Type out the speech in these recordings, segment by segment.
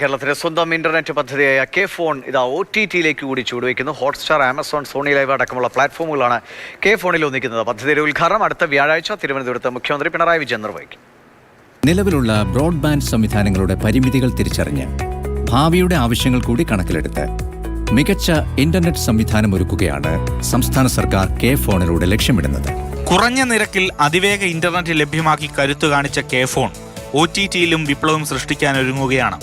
കേരളത്തിലെ സ്വന്തം ഇന്റർനെറ്റ് പദ്ധതിയായ കെ ഫോൺ ഇതാ OTT-യിലേക്ക് കൂടി ചൂടുവയ്ക്കുന്നു. ഹോട്ട്സ്റ്റാർ, ആമസോൺ, സോണി ലൈവ് അടക്കമുള്ള പ്ലാറ്റ്ഫോമുകളാണ് കെ ഫോണിൽ ഒന്നിക്കുന്നത്. പദ്ധതിയുടെ ഉദ്ഘാടനം അടുത്ത വ്യാഴാഴ്ച തിരുവനന്തപുരത്ത് മുഖ്യമന്ത്രി പിണറായി വിജയൻ നിർവഹിക്കും. നിലവിലുള്ള ബ്രോഡ്ബാൻഡ് സംവിധാനങ്ങളുടെ പരിമിതികൾ തിരിച്ചറിഞ്ഞ് ഭാവിയുടെ ആവശ്യങ്ങൾ കൂടി കണക്കിലെടുത്ത് മികച്ച ഇന്റർനെറ്റ് സംവിധാനം ഒരുക്കുകയാണ് സംസ്ഥാന സർക്കാർ കെ ഫോണിലൂടെ ലക്ഷ്യമിടുന്നത്. കുറഞ്ഞ നിരക്കിൽ അതിവേഗ ഇന്റർനെറ്റ് ലഭ്യമാക്കി കരുത്തു കാണിച്ച കെ ഫോൺ OTT-യിലും വിപ്ലവം സൃഷ്ടിക്കാനൊരുങ്ങുകയാണ്.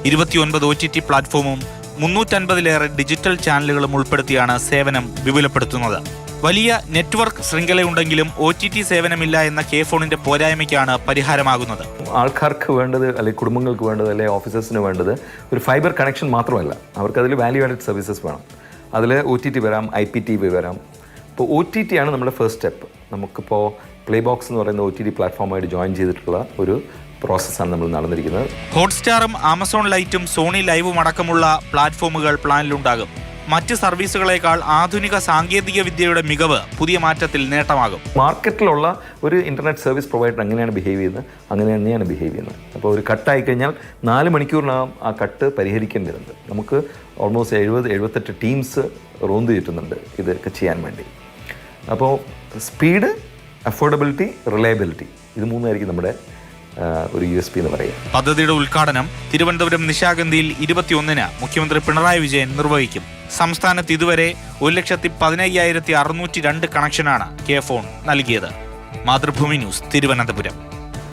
29 OTT പ്ലാറ്റ്ഫോമും 350-ലേറെ ഡിജിറ്റൽ ചാനലുകളും ഉൾപ്പെടുത്തിയാണ് സേവനം വിപുലപ്പെടുത്തുന്നത്. വലിയ നെറ്റ്വർക്ക് ശൃംഖലയുണ്ടെങ്കിലും OTT സേവനമില്ല എന്ന കെ ഫോണിന്റെ പോരായ്മയ്ക്കാണ് പരിഹാരമാകുന്നത്. ആൾക്കാർക്ക് വേണ്ടത്, അല്ലെങ്കിൽ കുടുംബങ്ങൾക്ക് വേണ്ടത്, അല്ലെങ്കിൽ ഓഫീസേഴ്സിന് വേണ്ടത് ഒരു ഫൈബർ കണക്ഷൻ മാത്രമല്ല, അവർക്ക് അതിൽ വാല്യൂ ആഡഡ് സർവീസസ് വേണം. അതിൽ OTT വരാം, IPTV വരാം. ഇപ്പോൾ OTT ആണ് നമ്മുടെ ഫസ്റ്റ് സ്റ്റെപ്പ്. നമുക്കിപ്പോൾ പ്ലേ ബോക്സ് എന്ന് പറയുന്ന OTT പ്ലാറ്റ്ഫോമായിട്ട് ജോയിൻ ചെയ്തിട്ടുള്ള ഒരു പ്രോസസ്സാണ് നമ്മൾ നടന്നിരിക്കുന്നത്. ഹോട്ട്സ്റ്റാറും ആമസോൺ ലൈറ്റും സോണി ലൈവും അടക്കമുള്ള പ്ലാറ്റ്ഫോമുകൾ പ്ലാനിലുണ്ടാകും. മറ്റ് സർവീസുകളേക്കാൾ ആധുനിക സാങ്കേതിക വിദ്യയുടെ മികവ് പുതിയ മാറ്റത്തിൽ നേട്ടമാകും. മാർക്കറ്റിലുള്ള ഒരു ഇൻ്റർനെറ്റ് സർവീസ് പ്രൊവൈഡർ എങ്ങനെയാണ് ബിഹേവ് ചെയ്യുന്നത്, അങ്ങനെ തന്നെയാണ് ബിഹേവ് ചെയ്യുന്നത്. അപ്പോൾ ഒരു കട്ടായി കഴിഞ്ഞാൽ 4 മണിക്കൂറിനകം ആ കട്ട് പരിഹരിക്കേണ്ടതുണ്ട്. നമുക്ക് ഓൾമോസ്റ്റ് 70-78 ടീംസ് റോന്ത് ചുറ്റുന്നുണ്ട് ഇതൊക്കെ ചെയ്യാൻ വേണ്ടി. അപ്പോൾ സ്പീഡ്, അഫോർഡബിലിറ്റി, റിലയബിലിറ്റി, ഇത് മൂന്നായിരിക്കും നമ്മുടെ ഒരു USP എന്ന് പറയുക. പദ്ധതിയുടെ ഉദ്ഘാടനം തിരുവനന്തപുരം നിശാഗന്ധിയിൽ 21-ന് മുഖ്യമന്ത്രി പിണറായി വിജയൻ നിർവഹിക്കും. സംസ്ഥാനത്ത് ഇതുവരെ 1,15,602 കണക്ഷനാണ് കെ ഫോൺ നൽകിയത്. മാതൃഭൂമി ന്യൂസ്, തിരുവനന്തപുരം.